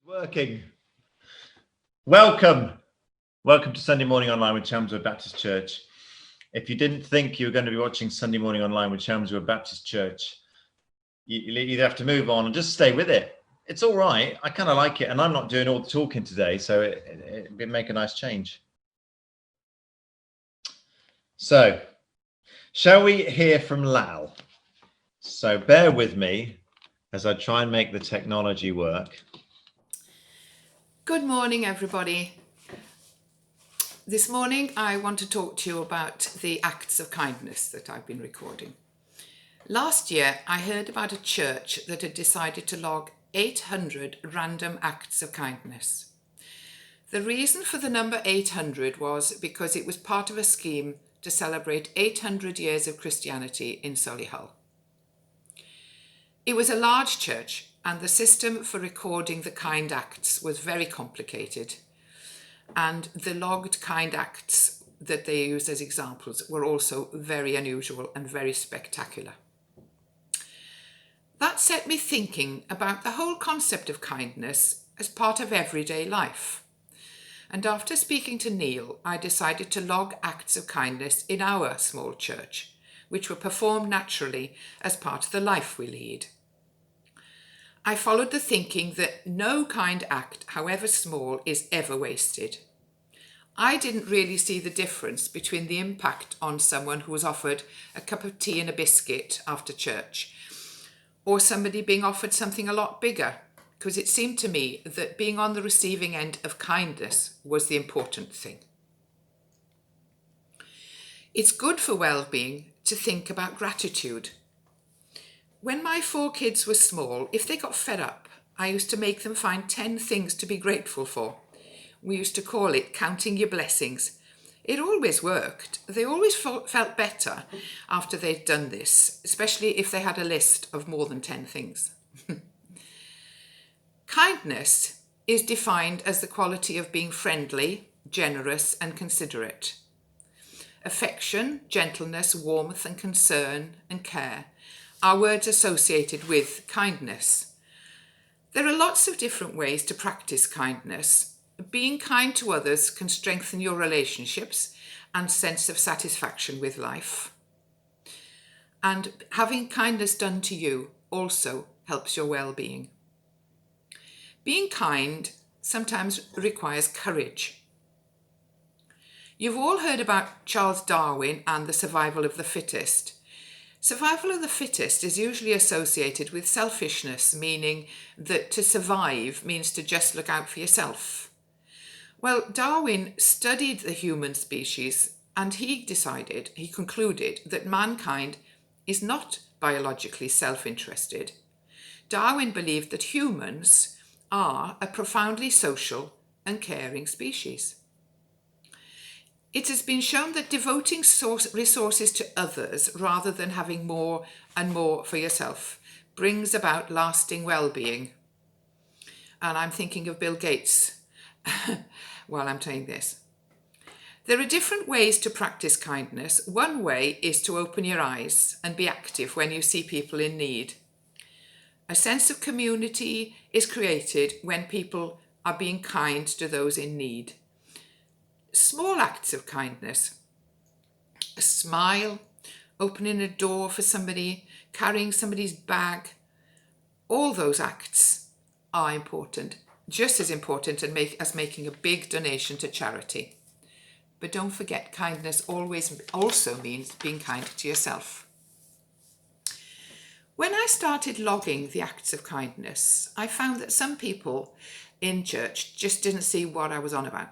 Working. Welcome to Sunday Morning Online with Chelmsford Baptist Church. If you didn't think you were going to be watching Sunday Morning Online with Chelmsford Baptist Church, you either have to move on or just stay with it. It's all right. I kind of like it, and I'm not doing all the talking today, so it'd make a nice change. So, shall we hear from Lal? So bear with me as I try and make the technology work. Good morning, everybody. This morning, I want to talk to you about the acts of kindness that I've been recording. Last year, I heard about a church that had decided to log 800 random acts of kindness. The reason for the number 800 was because it was part of a scheme to celebrate 800 years of Christianity in Solihull. It was a large church, and the system for recording the kind acts was very complicated. And the logged kind acts that they used as examples were also very unusual and very spectacular. That set me thinking about the whole concept of kindness as part of everyday life. And after speaking to Neil, I decided to log acts of kindness in our small church, which were performed naturally as part of the life we lead. I followed the thinking that no kind act, however small, is ever wasted. I didn't really see the difference between the impact on someone who was offered a cup of tea and a biscuit after church, or somebody being offered something a lot bigger, because it seemed to me that being on the receiving end of kindness was the important thing. It's good for well-being to think about gratitude. When my 4 kids were small, if they got fed up, I used to make them find 10 things to be grateful for. We used to call it counting your blessings. It always worked. They always felt better after they'd done this, especially if they had a list of more than 10 things. Kindness is defined as the quality of being friendly, generous, and considerate. Affection, gentleness, warmth, and concern and care are words associated with kindness. There are lots of different ways to practice kindness. Being kind to others can strengthen your relationships and sense of satisfaction with life. And having kindness done to you also helps your well-being. Being kind sometimes requires courage. You've all heard about Charles Darwin and the survival of the fittest. Survival of the fittest is usually associated with selfishness, meaning that to survive means to just look out for yourself. Well, Darwin studied the human species and he concluded that mankind is not biologically self-interested. Darwin believed that humans are a profoundly social and caring species. It has been shown that devoting resources to others rather than having more and more for yourself brings about lasting well-being. And I'm thinking of Bill Gates while I'm saying this. There are different ways to practice kindness. One way is to open your eyes and be active when you see people in need. A sense of community is created when people are being kind to those in need. Small acts of kindness, a smile, opening a door for somebody, carrying somebody's bag, all those acts are important, just as important as making a big donation to charity. But don't forget, kindness also means being kind to yourself. When I started logging the acts of kindness, I found that some people in church just didn't see what I was on about.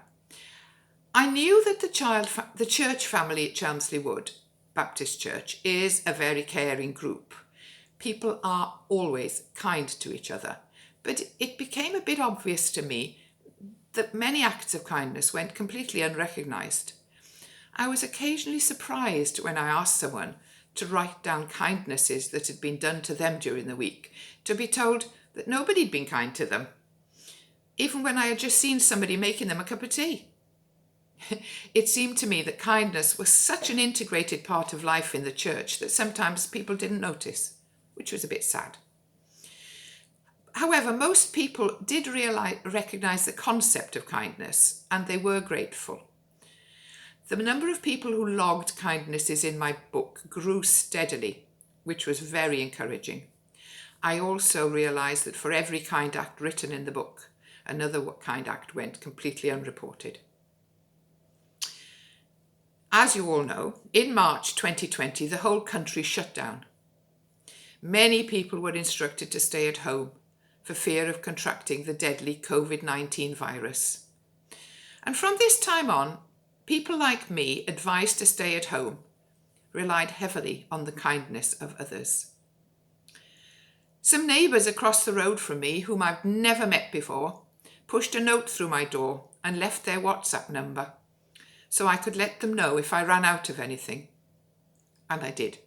I knew that the church family at Chelmsley Wood Baptist Church is a very caring group. People are always kind to each other, but it became a bit obvious to me that many acts of kindness went completely unrecognised. I was occasionally surprised when I asked someone to write down kindnesses that had been done to them during the week, to be told that nobody had been kind to them, even when I had just seen somebody making them a cup of tea. It seemed to me that kindness was such an integrated part of life in the church that sometimes people didn't notice, which was a bit sad. However, most people did recognise the concept of kindness, and they were grateful. The number of people who logged kindnesses in my book grew steadily, which was very encouraging. I also realised that for every kind act written in the book, another kind act went completely unreported. As you all know, in March 2020, the whole country shut down. Many people were instructed to stay at home for fear of contracting the deadly COVID-19 virus. And from this time on, people like me, advised to stay at home, relied heavily on the kindness of others. Some neighbours across the road from me, whom I've never met before, pushed a note through my door and left their WhatsApp number so I could let them know if I ran out of anything. And I did.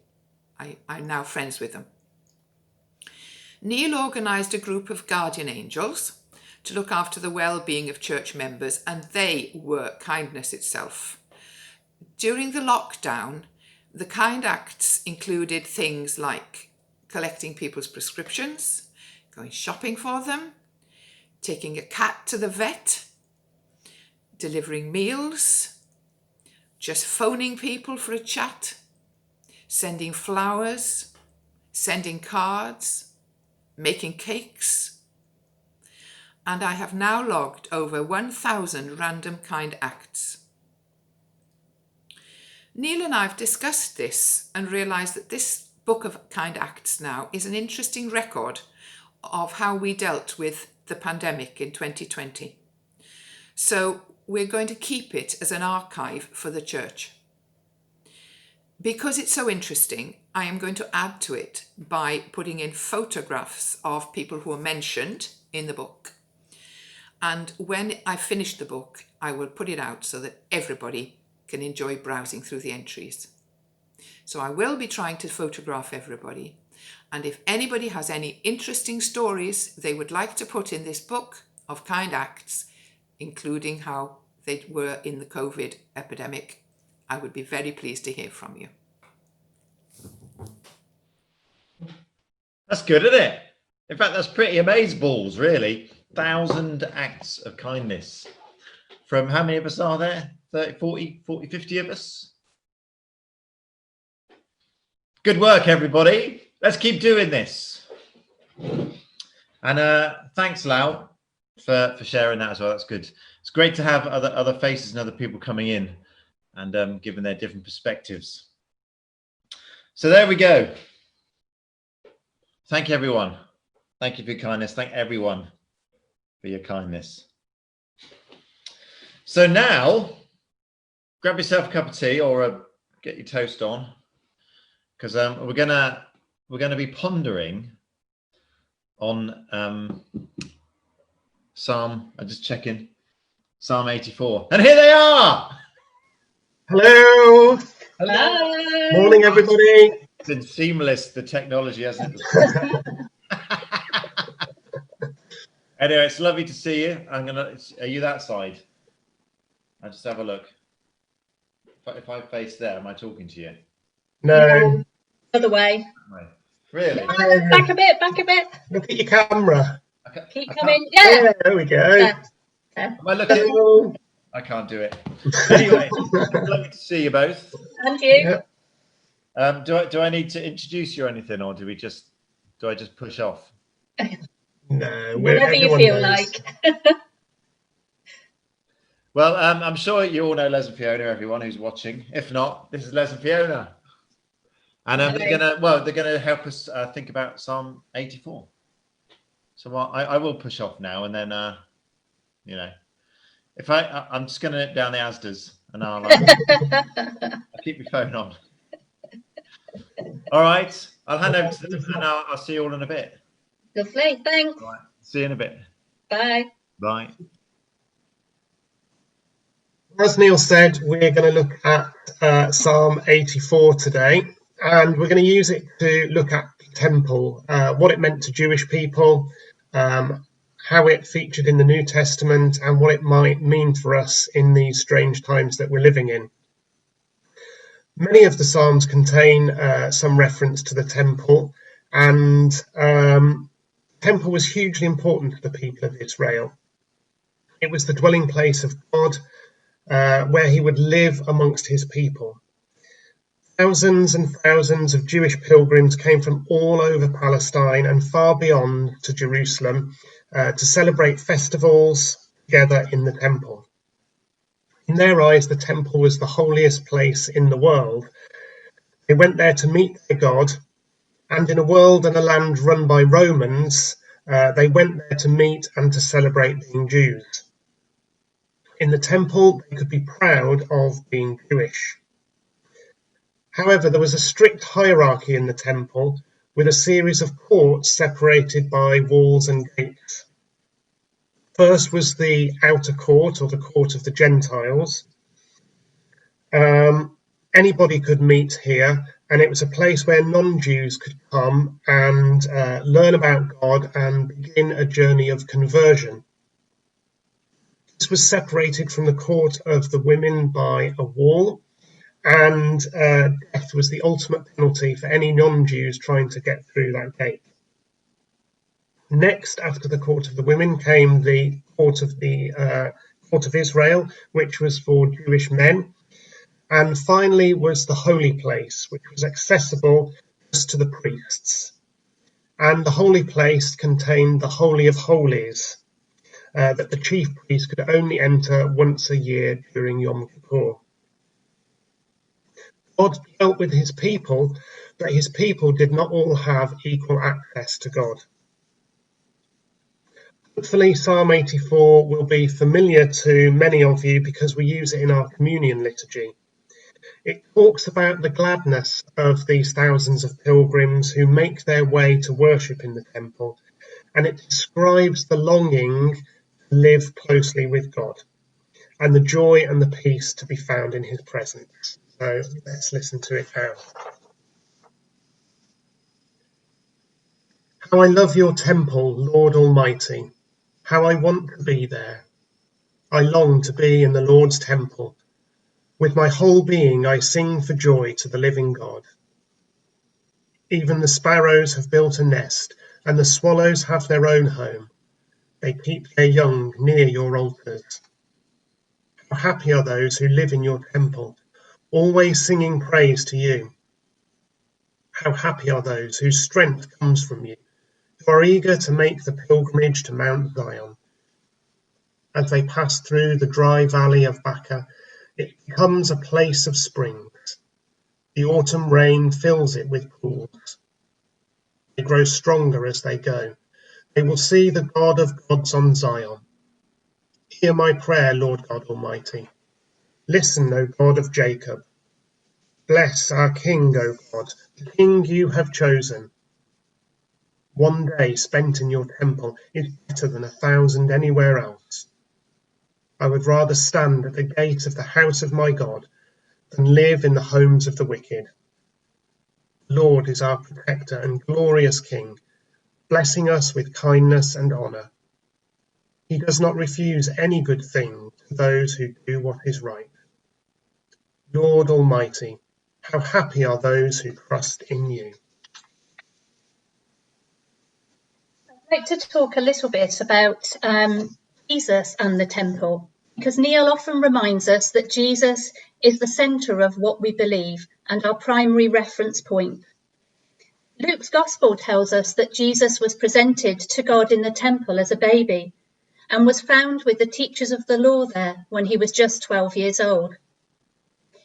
I'm now friends with them. Neil organised a group of guardian angels to look after the well-being of church members, and they were kindness itself. During the lockdown, the kind acts included things like collecting people's prescriptions, going shopping for them, taking a cat to the vet, delivering meals, just phoning people for a chat, sending flowers, sending cards, making cakes. And I have now logged over 1,000 random kind acts. Neil and I have discussed this and realised that this book of kind acts now is an interesting record of how we dealt with the pandemic in 2020. So we're going to keep it as an archive for the church. Because it's so interesting, I am going to add to it by putting in photographs of people who are mentioned in the book. And when I finish the book, I will put it out so that everybody can enjoy browsing through the entries. So I will be trying to photograph everybody. And if anybody has any interesting stories they would like to put in this book of kind acts, including how they were in the COVID epidemic, I would be very pleased to hear from you. That's good, isn't it? In fact, that's pretty amazeballs, really. 1,000 acts of kindness. From how many of us are there? 30, 40, 50 of us? Good work, everybody. Let's keep doing this. And thanks, Lau, for sharing that as well. That's good. It's great to have other faces and other people coming in and giving their different perspectives. So there we go. Thank you, everyone. Thank you for your kindness. Thank everyone for your kindness. So now, grab yourself a cup of tea or get your toast on, because we're gonna be pondering on Psalm. I'm just checking Psalm 84, and here they are. Hello. Hello. Hi. Morning, everybody. It's been seamless, the technology, hasn't it? Anyway, it's lovely to see you. Are you that side? I'll just have a look. If I face there, am I talking to you? No. Other way. Really? No, back a bit, back a bit. Look at your camera. Keep coming. Yeah. There we go. Am I looking? Hello. I can't do it. Anyway, lovely to see you both. And you. Yeah. Do I need to introduce you or anything, or do I just push off? No. Whatever you feel like. Well, I'm sure you all know Les and Fiona, everyone who's watching. If not, this is Les and Fiona. And they're gonna help us think about Psalm 84. So I will push off now, and then you know, if I'm just gonna nip down the Asda's, and I'll keep my phone on. All right, I'll hand over to them, and I'll see you all in a bit. Lovely, thanks. All right, see you in a bit. Bye. Bye. As Neil said, we're going to look at Psalm 84 today, and we're going to use it to look at the temple, what it meant to Jewish people, how it featured in the New Testament, and what it might mean for us in these strange times that we're living in. Many of the Psalms contain some reference to the temple, and The temple was hugely important to the people of Israel. It was the dwelling place of God, where he would live amongst his people. Thousands and thousands of Jewish pilgrims came from all over Palestine and far beyond to Jerusalem to celebrate festivals together in the temple. In their eyes, the temple was the holiest place in the world. They went there to meet their God, and in a world and a land run by Romans, they went there to meet and to celebrate being Jews. In the temple, they could be proud of being Jewish. However, there was a strict hierarchy in the temple, with a series of courts separated by walls and gates. First was the outer court, or the court of the Gentiles. Anybody could meet here, and it was a place where non-Jews could come and learn about God and begin a journey of conversion. This was separated from the court of the women by a wall, and death was the ultimate penalty for any non-Jews trying to get through that gate. Next, after the court of the women, came the court of Israel, which was for Jewish men. And finally was the holy place, which was accessible just to the priests. And the holy place contained the Holy of Holies, that the chief priest could only enter once a year during Yom Kippur. God dealt with his people, but his people did not all have equal access to God. Hopefully, Psalm 84 will be familiar to many of you because we use it in our communion liturgy. It talks about the gladness of these thousands of pilgrims who make their way to worship in the temple, and it describes the longing to live closely with God and the joy and the peace to be found in his presence. So let's listen to it now. How I love your temple, Lord Almighty. How I want to be there. I long to be in the Lord's temple. With my whole being I sing for joy to the living God. Even the sparrows have built a nest, and the swallows have their own home. They keep their young near your altars. How happy are those who live in your temple, always singing praise to you. How happy are those whose strength comes from you, who are eager to make the pilgrimage to Mount Zion. As they pass through the dry valley of Baca, it becomes a place of springs. The autumn rain fills it with pools. They grow stronger as they go. They will see the God of gods on Zion. Hear my prayer, Lord God Almighty. Listen, O God of Jacob. Bless our King, O God, the King you have chosen. One day spent in your temple is better than 1,000 anywhere else. I would rather stand at the gate of the house of my God than live in the homes of the wicked. The Lord is our protector and glorious King, blessing us with kindness and honour. He does not refuse any good thing to those who do what is right. Lord Almighty, how happy are those who trust in you. I'd like to talk a little bit about Jesus and the temple, because Neil often reminds us that Jesus is the centre of what we believe and our primary reference point. Luke's Gospel tells us that Jesus was presented to God in the temple as a baby and was found with the teachers of the law there when he was just 12 years old.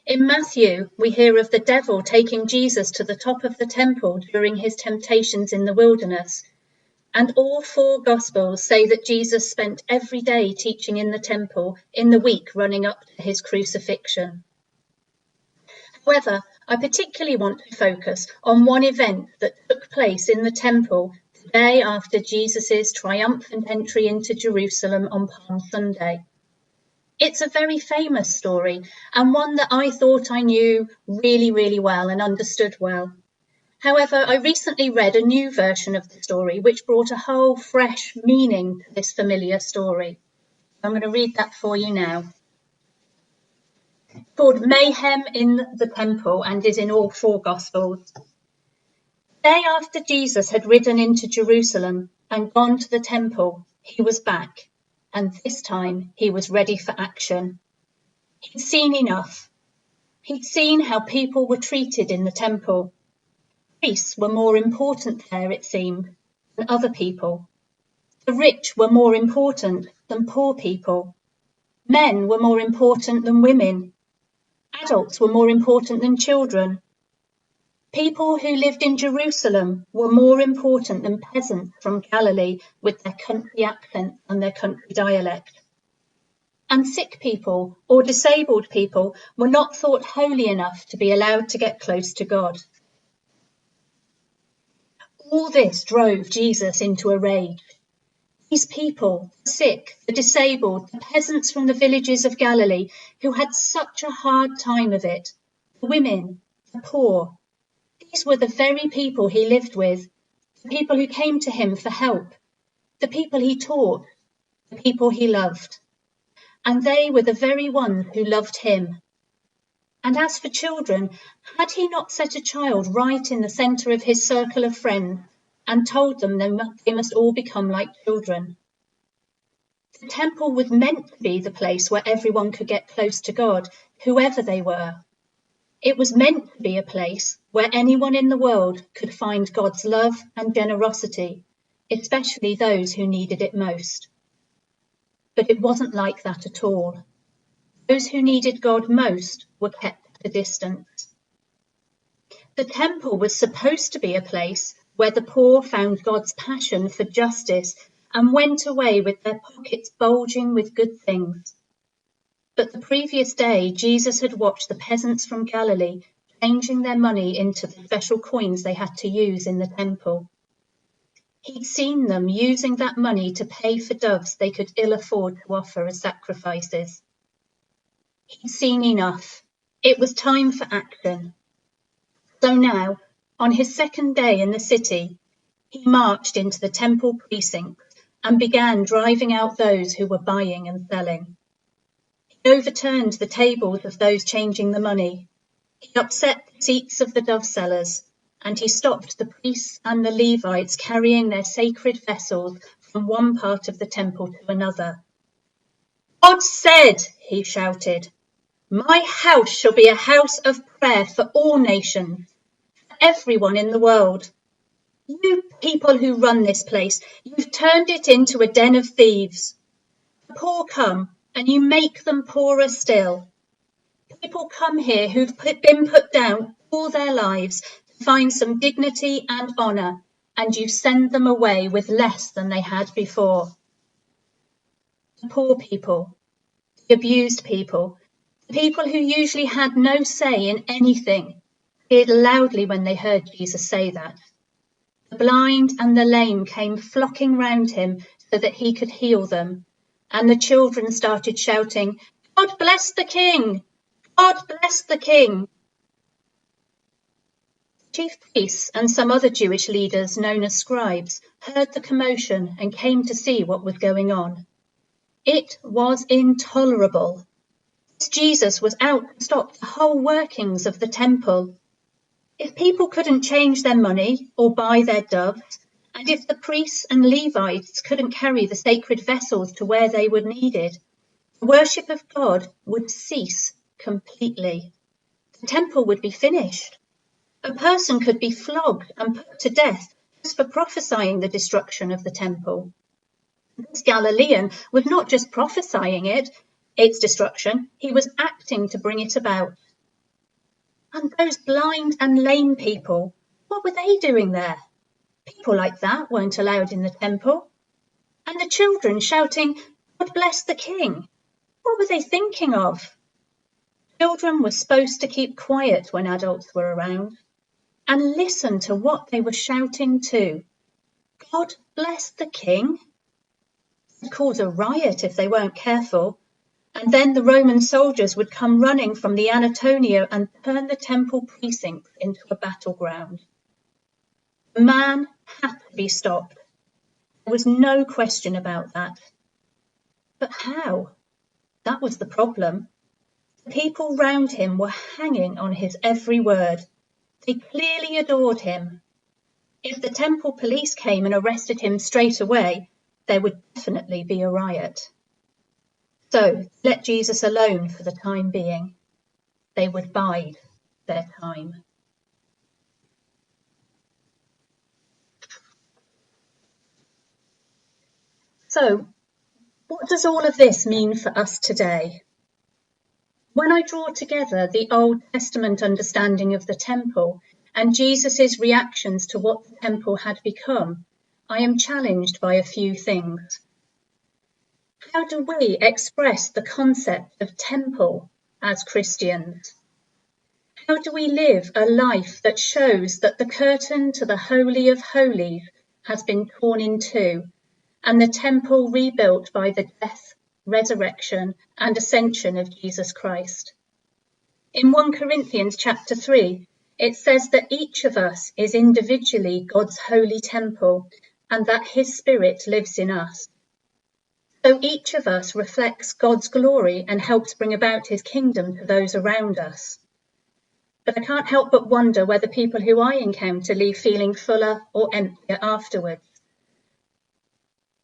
In Matthew, we hear of the devil taking Jesus to the top of the temple during his temptations in the wilderness. And all four Gospels say that Jesus spent every day teaching in the temple in the week running up to his crucifixion. However, I particularly want to focus on one event that took place in the temple the day after Jesus' triumphant entry into Jerusalem on Palm Sunday. It's a very famous story and one that I thought I knew really, really well and understood well. However, I recently read a new version of the story which brought a whole fresh meaning to this familiar story. I'm going to read that for you now. It's called Mayhem in the Temple and is in all four Gospels. The day after Jesus had ridden into Jerusalem, and gone to the temple, he was back, and this time he was ready for action. He'd seen enough. He'd seen how people were treated in the temple. Priests were more important there, it seemed, than other people. The rich were more important than poor people. Men were more important than women. Adults were more important than children. People who lived in Jerusalem were more important than peasants from Galilee with their country accent and their country dialect. And sick people or disabled people were not thought holy enough to be allowed to get close to God. All this drove Jesus into a rage. These people, the sick, the disabled, the peasants from the villages of Galilee who had such a hard time of it, the women, the poor, these were the very people he lived with, the people who came to him for help, the people he taught, the people he loved. And they were the very ones who loved him. And as for children, had he not set a child right in the centre of his circle of friends and told them they must all become like children? The temple was meant to be the place where everyone could get close to God, whoever they were. It was meant to be a place where anyone in the world could find God's love and generosity, especially those who needed it most. But it wasn't like that at all. Those who needed God most were kept at a distance. The temple was supposed to be a place where the poor found God's passion for justice and went away with their pockets bulging with good things. But the previous day, Jesus had watched the peasants from Galilee changing their money into the special coins they had to use in the temple. He'd seen them using that money to pay for doves they could ill afford to offer as sacrifices. He'd seen enough. It was time for action. So now, on his second day in the city, he marched into the temple precincts and began driving out those who were buying and selling. He overturned the tables of those changing the money. He upset the seats of the dove sellers, and he stopped the priests and the Levites carrying their sacred vessels from one part of the temple to another. God said, he shouted, "My house shall be a house of prayer for all nations, for everyone in the world. You people who run this place, you've turned it into a den of thieves. The poor come and you make them poorer still. People come here who've been put down all their lives to find some dignity and honour, and you send them away with less than they had before. The poor people, the abused people, the people who usually had no say in anything, cheered loudly when they heard Jesus say that. The blind and the lame came flocking round him so that he could heal them, and the children started shouting, "God bless the King! God bless the King!" Chief priests and some other Jewish leaders known as scribes heard the commotion and came to see what was going on. It was intolerable. Jesus was out to stop the whole workings of the temple. If people couldn't change their money or buy their doves, and if the priests and Levites couldn't carry the sacred vessels to where they were needed, the worship of God would cease completely. The temple would be finished. A person could be flogged and put to death just for prophesying the destruction of the temple. This Galilean was not just prophesying its destruction, he was acting to bring it about. And those blind and lame people, what were they doing there? People like that weren't allowed in the temple. And the children shouting, "God bless the King." What were they thinking of? Children were supposed to keep quiet when adults were around and listen to what they were shouting too. God bless the King? It'd cause a riot if they weren't careful. And then the Roman soldiers would come running from the Anatolia and turn the temple precincts into a battleground. The man had to be stopped. There was no question about that. But how? That was the problem. The people round him were hanging on his every word. They clearly adored him. If the temple police came and arrested him straight away, there would definitely be a riot. So let Jesus alone for the time being. They would bide their time. So, what does all of this mean for us today? When I draw together the Old Testament understanding of the temple and Jesus' reactions to what the temple had become, I am challenged by a few things. How do we express the concept of temple as Christians? How do we live a life that shows that the curtain to the Holy of Holies has been torn in two, and the temple rebuilt by the death, resurrection, and ascension of Jesus Christ? In 1 Corinthians chapter 3, it says that each of us is individually God's holy temple, and that his Spirit lives in us. So each of us reflects God's glory and helps bring about his kingdom to those around us. But I can't help but wonder whether people who I encounter leave feeling fuller or emptier afterwards.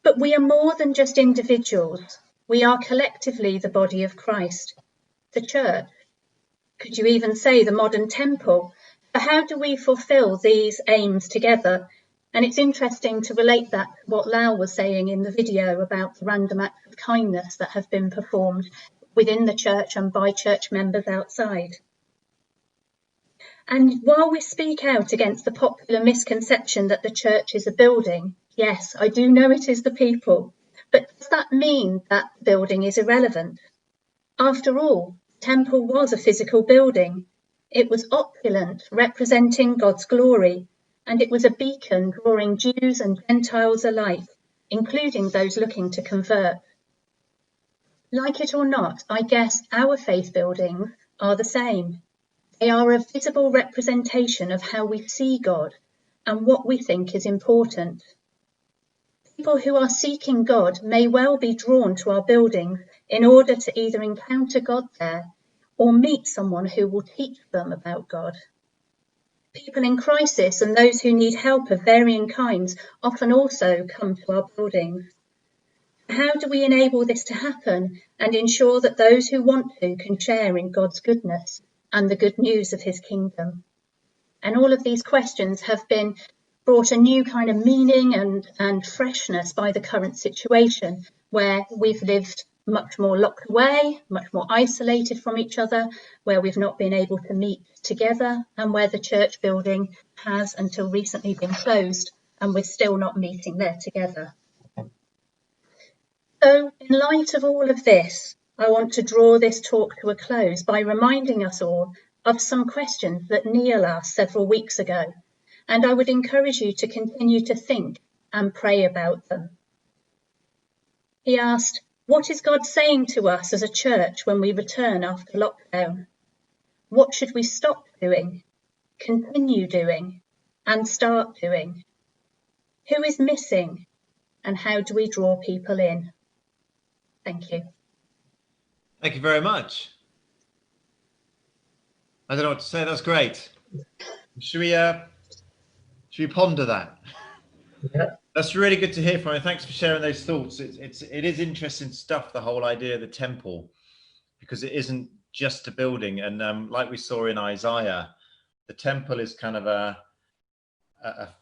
But we are more than just individuals. We are collectively the body of Christ, the church. Could you even say the modern temple? But how do we fulfill these aims together? And it's interesting to relate that to what Lau was saying in the video about the random acts of kindness that have been performed within the church and by church members outside. And while we speak out against the popular misconception that the church is a building, yes, I do know it is the people, but does that mean that the building is irrelevant? After all, the temple was a physical building. It was opulent, representing God's glory, and it was a beacon drawing Jews and Gentiles alike, including those looking to convert. Like it or not, I guess our faith buildings are the same. They are a visible representation of how we see God and what we think is important. People who are seeking God may well be drawn to our buildings in order to either encounter God there or meet someone who will teach them about God. People in crisis and those who need help of varying kinds often also come to our buildings. How do we enable this to happen and ensure that those who want to can share in God's goodness and the good news of his kingdom? And all of these questions have been brought a new kind of meaning and freshness by the current situation, where we've lived much more locked away, much more isolated from each other, where we've not been able to meet together, and where the church building has until recently been closed, and we're still not meeting there together. So in light of all of this, I want to draw this talk to a close by reminding us all of some questions that Neil asked several weeks ago, and I would encourage you to continue to think and pray about them. He asked, what is God saying to us as a church when we return after lockdown? What should we stop doing, continue doing, and start doing? Who is missing, and how do we draw people in? Thank you. Thank you very much. I don't know what to say. That's great. Should we ponder that? Yeah. That's really good to hear from you. Thanks for sharing those thoughts. It is interesting stuff, the whole idea of the temple, because it isn't just a building. And like we saw in Isaiah, the temple is kind of a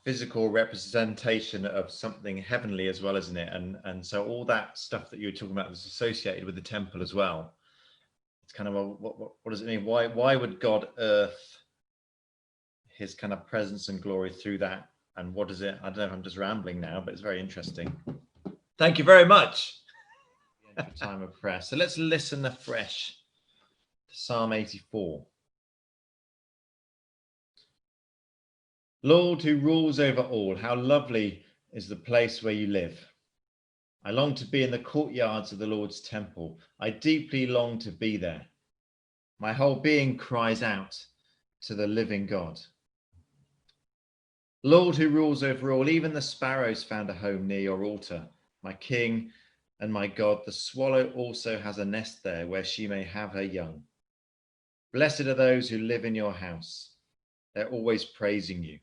physical representation of something heavenly as well, isn't it? And so all that stuff that you were talking about was associated with the temple as well. It's kind of what does it mean? Why would God earth his kind of presence and glory through that? And what is it? I don't know if I'm just rambling now, but it's very interesting. Thank you very much. Time of prayer. So let's listen afresh to Psalm 84. Lord, who rules over all, how lovely is the place where you live. I long to be in the courtyards of the Lord's temple. I deeply long to be there. My whole being cries out to the living God. Lord, who rules over all, even the sparrows found a home near your altar. My King and my God, the swallow also has a nest there where she may have her young. Blessed are those who live in your house. They're always praising you.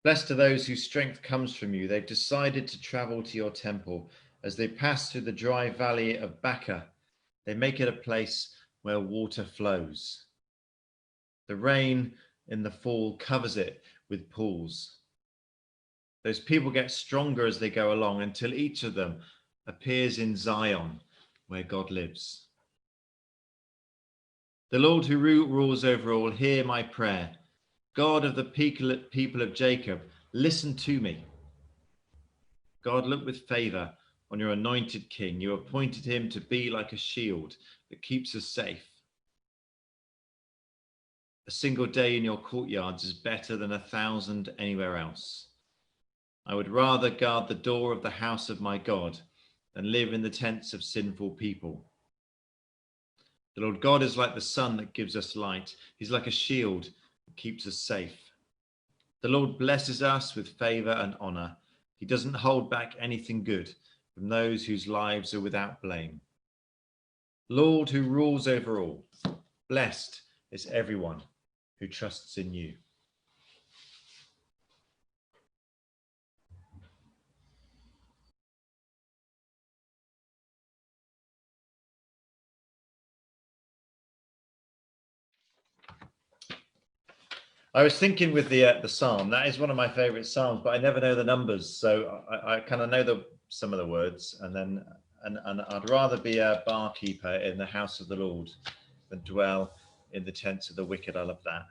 Blessed are those whose strength comes from you. They've decided to travel to your temple. As they pass through the dry valley of Baca, they make it a place where water flows. The rain in the fall covers it with pools. Those people get stronger as they go along until each of them appears in Zion, where God lives. The Lord who rules over all, hear my prayer. God of the people of Jacob, listen to me. God, look with favor on your anointed king. You appointed him to be like a shield that keeps us safe. A single day in your courtyards is better than 1,000 anywhere else. I would rather guard the door of the house of my God than live in the tents of sinful people. The Lord God is like the sun that gives us light. He's like a shield that keeps us safe. The Lord blesses us with favor and honor. He doesn't hold back anything good from those whose lives are without blame. Lord, who rules over all, blessed is everyone who trusts in you. I was thinking with the psalm, that is one of my favorite psalms, but I never know the numbers, so I kind of know some of the words, and I'd rather be a barkeeper in the house of the Lord than dwell in the tents of the wicked. I love that.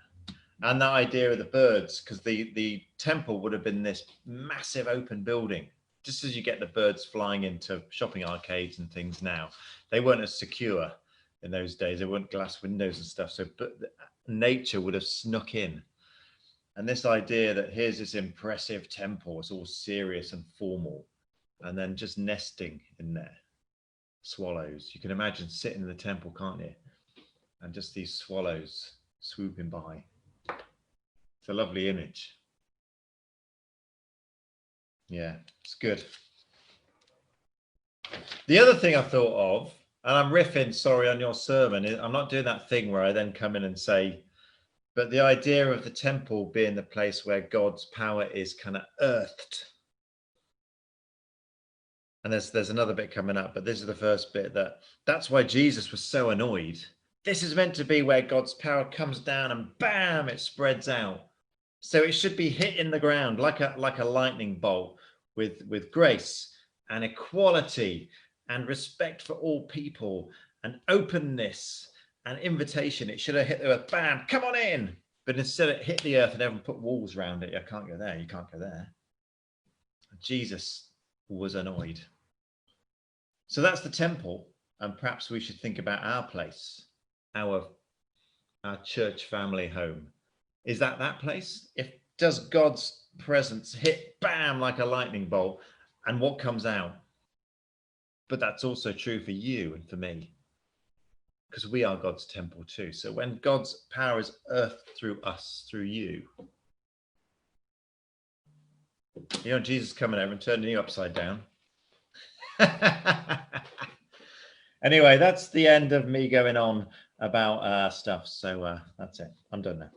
And that idea of the birds, because the temple would have been this massive open building, just as you get the birds flying into shopping arcades and things now. They weren't as secure in those days. There weren't glass windows and stuff, so but nature would have snuck in. And this idea that here's this impressive temple, it's all serious and formal, and then just nesting in there, swallows. You can imagine sitting in the temple, can't you? And just these swallows swooping by. It's a lovely image. Yeah, it's good. The other thing I thought of, and I'm riffing, sorry, on your sermon, I'm not doing that thing where I then come in and say, but the idea of the temple being the place where God's power is kind of earthed. And there's another bit coming up, but this is the first bit that's why Jesus was so annoyed. This is meant to be where God's power comes down and bam, it spreads out. So it should be hitting the ground like a lightning bolt with grace and equality and respect for all people and openness and invitation. It should have hit the earth, bam, come on in. But instead it hit the earth and everyone put walls around it. I can't go there, you can't go there. Jesus was annoyed. So that's the temple, and perhaps we should think about our place, our church family home. Is that place? Does God's presence hit bam like a lightning bolt, and what comes out? But that's also true for you and for me, because we are God's temple too. So when God's power is earthed through us, through you, Jesus coming over and turning you upside down. Anyway, that's the end of me going on about stuff. So that's it. I'm done now.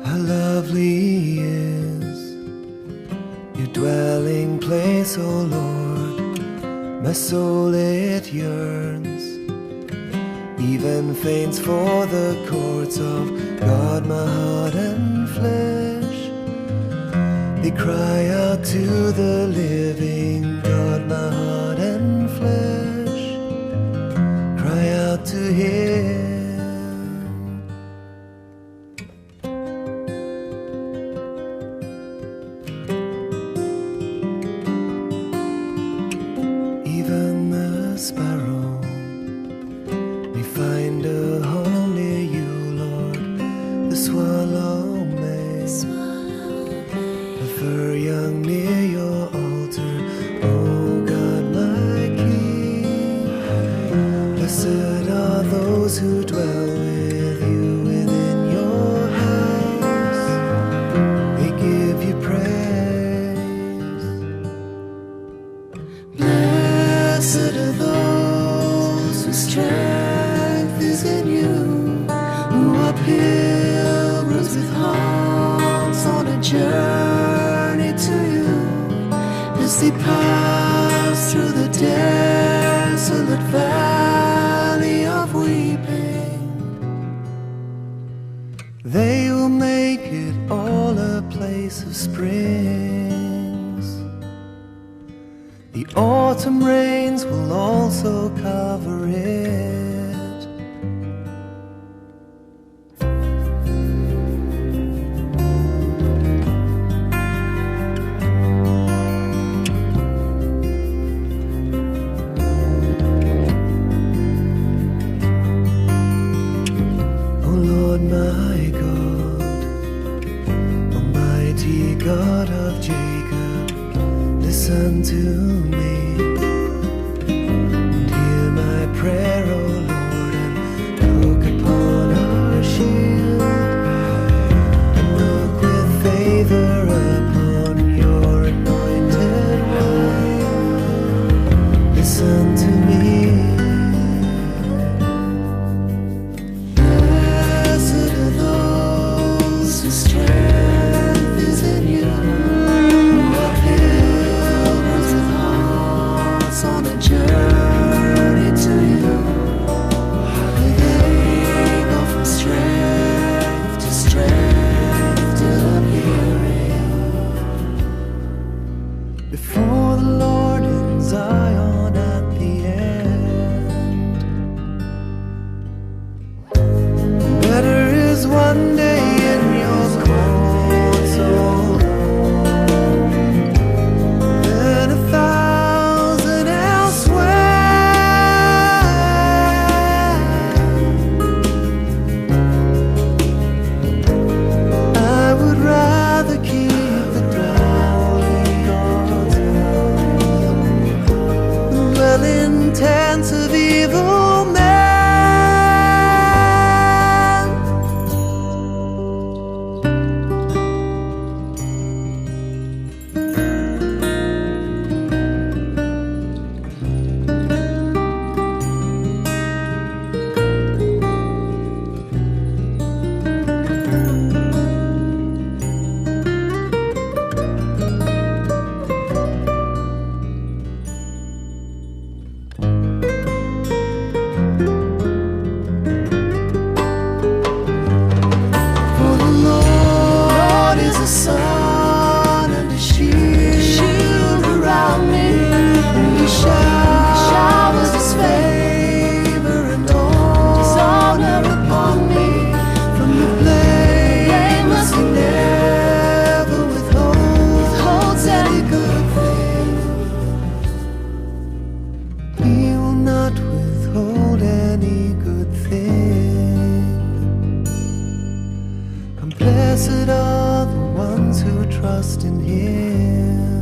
How lovely is your dwelling place, O Lord. My soul it yearns, even faints for the courts of God. My heart and flesh, they cry out to the living God. My heart and flesh cry out to Him. Even the sparrow may find a home near you, Lord. The swallow may prefer young near your altar. Oh God, my King, blessed are those who dwell with you within your house. journey to you as they pass through the desolate valley of weeping. They will make it all a place of springs. The autumn rains will also cover it. My God, Almighty God of Jacob, listen to me and hear my prayer, O Lord, and look upon our shield and look with favor upon your anointed one. Listen to me. Before the Lord in Zion at the end. Better is one day in your courts, O Lord, than 1,000 elsewhere. I would rather keep the dwelling tents of evil men. Sun and a shield around me, and He showers His favor and all His honor upon me. From the blameless He never withholds any good thing. He will not withhold any good thing. And blessed are the ones who trust in Him.